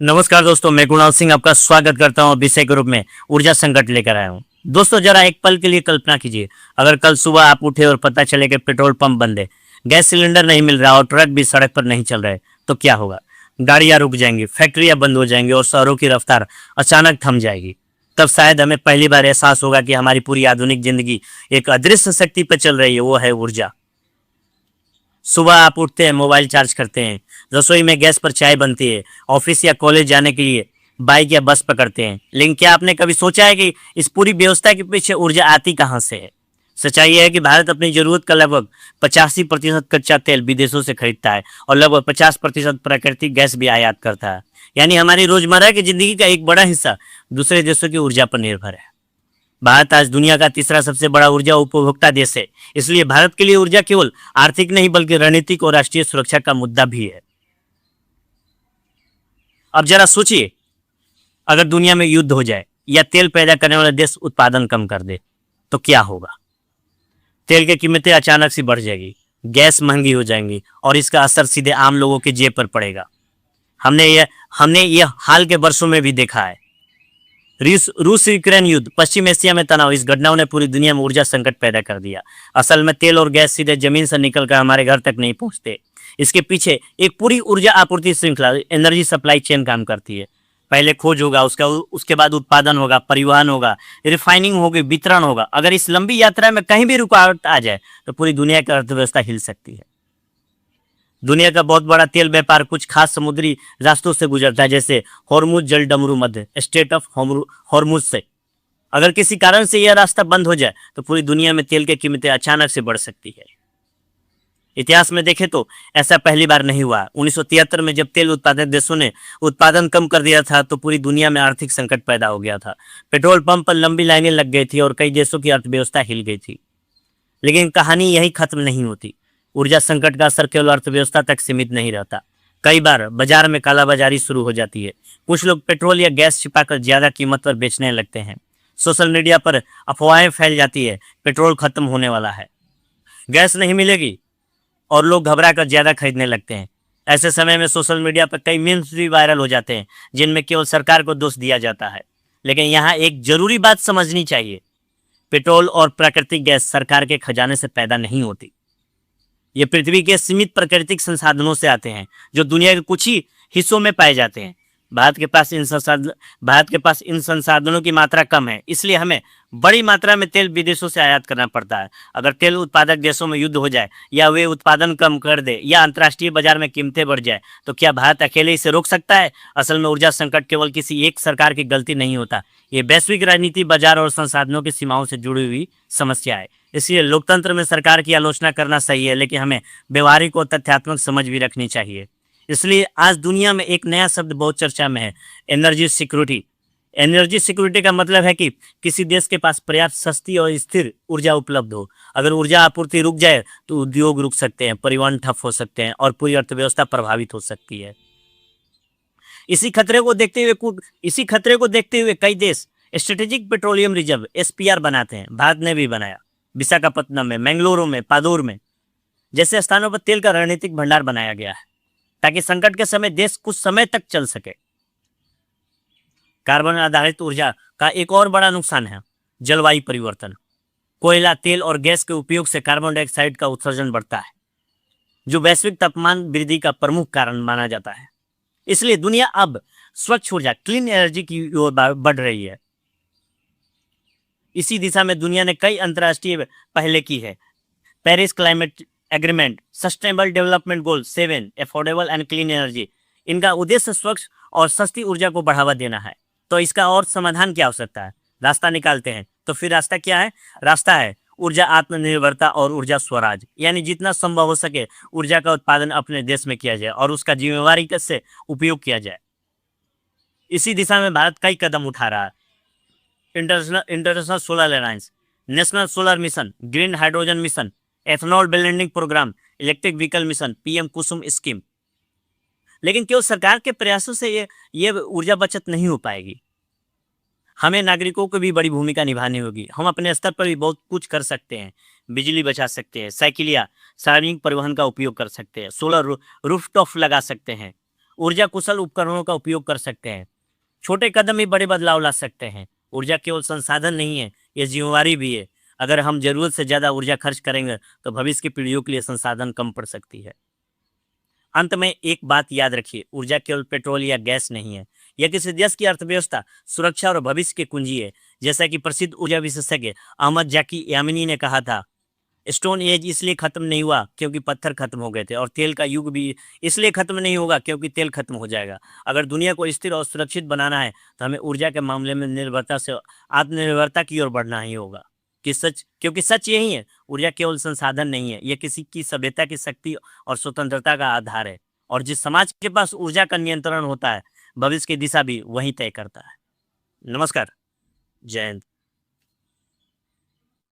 नमस्कार दोस्तों, मैं कुणाल सिंह आपका स्वागत करता हूं। विषय के रूप में ऊर्जा संकट लेकर आया हूं। दोस्तों, जरा एक पल के लिए कल्पना कीजिए, अगर कल सुबह आप उठे और पता चले कि पेट्रोल पंप बंद है, गैस सिलेंडर नहीं मिल रहा और ट्रक भी सड़क पर नहीं चल रहे, तो क्या होगा? गाड़ियां रुक जाएंगी, फैक्ट्रियां बंद हो जाएंगी और शहरों की रफ्तार अचानक थम जाएगी। तब शायद हमें पहली बार एहसास होगा कि हमारी पूरी आधुनिक जिंदगी एक अदृश्य शक्ति पर चल रही है, वो है ऊर्जा। सुबह आप उठते हैं, मोबाइल चार्ज करते हैं, रसोई में गैस पर चाय बनती है, ऑफिस या कॉलेज जाने के लिए बाइक या बस पकड़ते हैं। लेकिन क्या आपने कभी सोचा है कि इस पूरी व्यवस्था के पीछे ऊर्जा आती कहाँ से है? सच्चाई यह है कि भारत अपनी जरूरत का लगभग 85% कच्चा तेल विदेशों से खरीदता है और लगभग 50% प्राकृतिक गैस भी आयात करता है। यानी हमारी रोजमर्रा की जिंदगी का एक बड़ा हिस्सा दूसरे देशों की ऊर्जा पर निर्भर है। भारत आज दुनिया का तीसरा सबसे बड़ा ऊर्जा उपभोक्ता देश है। इसलिए भारत के लिए ऊर्जा केवल आर्थिक नहीं बल्कि रणनीतिक और राष्ट्रीय सुरक्षा का मुद्दा भी है। अब जरा सोचिए, अगर दुनिया में युद्ध हो जाए या तेल पैदा करने वाले देश उत्पादन कम कर दे, तो क्या होगा? तेल की कीमतें अचानक से बढ़ जाएगी, गैस महंगी हो जाएंगी और इसका असर सीधे आम लोगों के जेब पर पड़ेगा। हमने यह हाल के वर्षों में भी देखा है। रूस यूक्रेन युद्ध, पश्चिम एशिया में तनाव, इस घटनाओं ने पूरी दुनिया में ऊर्जा संकट पैदा कर दिया। असल में तेल और गैस सीधे जमीन से निकलकर हमारे घर तक नहीं पहुंचते। इसके पीछे एक पूरी ऊर्जा आपूर्ति श्रृंखला, एनर्जी सप्लाई चेन काम करती है। पहले खोज होगा, उसके बाद उत्पादन होगा, परिवहन होगा, रिफाइनिंग होगी, वितरण होगा। अगर इस लंबी यात्रा में कहीं भी रुकावट आ जाए तो पूरी दुनिया की अर्थव्यवस्था हिल सकती है। दुनिया का बहुत बड़ा तेल व्यापार कुछ खास समुद्री रास्तों से गुजरता है, जैसे हॉर्मुज जल डमरू मध्य, स्टेट ऑफ हॉर्मुज से। अगर किसी कारण से यह रास्ता बंद हो जाए तो पूरी दुनिया में तेल की कीमतें अचानक से बढ़ सकती है। इतिहास में देखें तो ऐसा पहली बार नहीं हुआ। 1973 में जब तेल उत्पादक देशों ने उत्पादन कम कर दिया था तो पूरी दुनिया में आर्थिक संकट पैदा हो गया था। पेट्रोल पंप पर लंबी लाइनें लग गई थी और कई देशों की अर्थव्यवस्था हिल गई थी। लेकिन कहानी यही खत्म नहीं होती। ऊर्जा संकट का असर केवल अर्थव्यवस्था तक सीमित नहीं रहता। कई बार बाजार में कालाबाजारी शुरू हो जाती है। कुछ लोग पेट्रोल या गैस छिपाकर ज्यादा कीमत पर बेचने लगते हैं। सोशल मीडिया पर अफवाहें फैल जाती है, पेट्रोल खत्म होने वाला है, गैस नहीं मिलेगी, और लोग घबरा कर ज्यादा खरीदने लगते हैं। ऐसे समय में सोशल मीडिया पर कई मीम्स भी वायरल हो जाते हैं जिनमें केवल सरकार को दोष दिया जाता है। लेकिन यहाँ एक जरूरी बात समझनी चाहिए, पेट्रोल और प्राकृतिक गैस सरकार के खजाने से पैदा नहीं होती। ये पृथ्वी के सीमित प्राकृतिक संसाधनों से आते हैं जो दुनिया के कुछ ही हिस्सों में पाए जाते हैं। भारत के पास इन संसाधनों की मात्रा कम है, इसलिए हमें बड़ी मात्रा में तेल विदेशों से आयात करना पड़ता है। अगर तेल उत्पादक देशों में युद्ध हो जाए या वे उत्पादन कम कर दे या अंतर्राष्ट्रीय बाजार में कीमतें बढ़ जाए तो क्या भारत अकेले इसे रोक सकता है? असल में ऊर्जा संकट केवल किसी एक सरकार की गलती नहीं होता। ये वैश्विक राजनीति, बाजार और संसाधनों की सीमाओं से जुड़ी हुई समस्या है। इसलिए लोकतंत्र में सरकार की आलोचना करना सही है, लेकिन हमें व्यवहारिक और तथ्यात्मक समझ भी रखनी चाहिए। इसलिए आज दुनिया में एक नया शब्द बहुत चर्चा में है, एनर्जी सिक्योरिटी। एनर्जी सिक्योरिटी का मतलब है कि किसी देश के पास पर्याप्त सस्ती और स्थिर ऊर्जा उपलब्ध हो। अगर ऊर्जा आपूर्ति रुक जाए तो उद्योग रुक सकते हैं, परिवहन ठप हो सकते हैं और पूरी अर्थव्यवस्था प्रभावित हो सकती है। इसी खतरे को देखते हुए कई देश स्ट्रेटेजिक पेट्रोलियम रिजर्व एसपीआर बनाते हैं। भारत ने भी बनाया। विशाखापत्तनम में, मैंगलोर में, पादोर में जैसे स्थानों पर तेल का रणनीतिक भंडार बनाया गया है ताकि संकट के समय देश कुछ समय तक चल सके। कार्बन आधारित ऊर्जा का एक और बड़ा नुकसान है जलवायु परिवर्तन। कोयला, तेल और गैस के उपयोग से कार्बन डाइऑक्साइड का उत्सर्जन बढ़ता है, जो वैश्विक तापमान वृद्धि का प्रमुख कारण माना जाता है। इसलिए दुनिया अब स्वच्छ ऊर्जा, क्लीन एनर्जी की ओर बढ़ रही है। इसी दिशा में दुनिया ने कई अंतर्राष्ट्रीय पहले की है। Paris climate agreement, sustainable development goal 7, affordable and clean energy, इनका उद्देश्य स्वच्छ और सस्ती ऊर्जा को बढ़ावा देना है। तो इसका और समाधान क्या हो सकता है? रास्ता निकालते हैं। तो फिर रास्ता क्या है? रास्ता है ऊर्जा आत्मनिर्भरता और ऊर्जा स्वराज, यानी जितना संभव हो सके ऊर्जा का उत्पादन अपने देश में किया जाए और उसका जिम्मेवारी से उपयोग किया जाए। इसी दिशा में भारत कई कदम उठा रहा है। International solar alliance, national solar mission, green hydrogen mission, ethanol blending programme, electric vehicle mission, PM Kusum scheme. लेकिन केवल सरकार के प्रयासों से ये ऊर्जा बचत नहीं हो पाएगी। हमें नागरिकों को भी बड़ी भूमिका निभानी होगी। हम अपने स्तर पर भी बहुत कुछ कर सकते हैं। बिजली बचा सकते हैं, साइकिल या सार्वजनिक परिवहन का उपयोग कर सकते हैं, सोलर रूफटॉप लगा सकते हैं ऊर्जा कुशल उपकरणों का उपयोग कर सकते हैं। छोटे कदम ही बड़े बदलाव ला सकते हैं। ऊर्जा केवल संसाधन नहीं है, ये जिम्मेवारी भी है। अगर हम जरूरत से ज़्यादा ऊर्जा खर्च करेंगे तो भविष्य की पीढ़ियों के लिए संसाधन कम पड़ सकती है। अंत में एक बात याद रखिए, ऊर्जा केवल पेट्रोल या गैस नहीं है, यह किसी देश की अर्थव्यवस्था, सुरक्षा और भविष्य की कुंजी है। जैसा कि प्रसिद्ध ऊर्जा विशेषज्ञ अहमद जाकी यामिनी ने कहा था, स्टोन एज इसलिए खत्म नहीं हुआ क्योंकि पत्थर खत्म हो गए थे, और तेल का युग भी इसलिए खत्म नहीं होगा क्योंकि तेल खत्म हो जाएगा। अगर दुनिया को स्थिर और सुरक्षित बनाना है तो हमें ऊर्जा के मामले में निर्भरता से आत्मनिर्भरता की ओर बढ़ना ही होगा। क्योंकि सच यही है, ऊर्जा केवल संसाधन नहीं है, यह किसी की सभ्यता की शक्ति और स्वतंत्रता का आधार है। और जिस समाज के पास ऊर्जा का नियंत्रण होता है, भविष्य की दिशा भी वही तय करता है। नमस्कार। जय हिंद।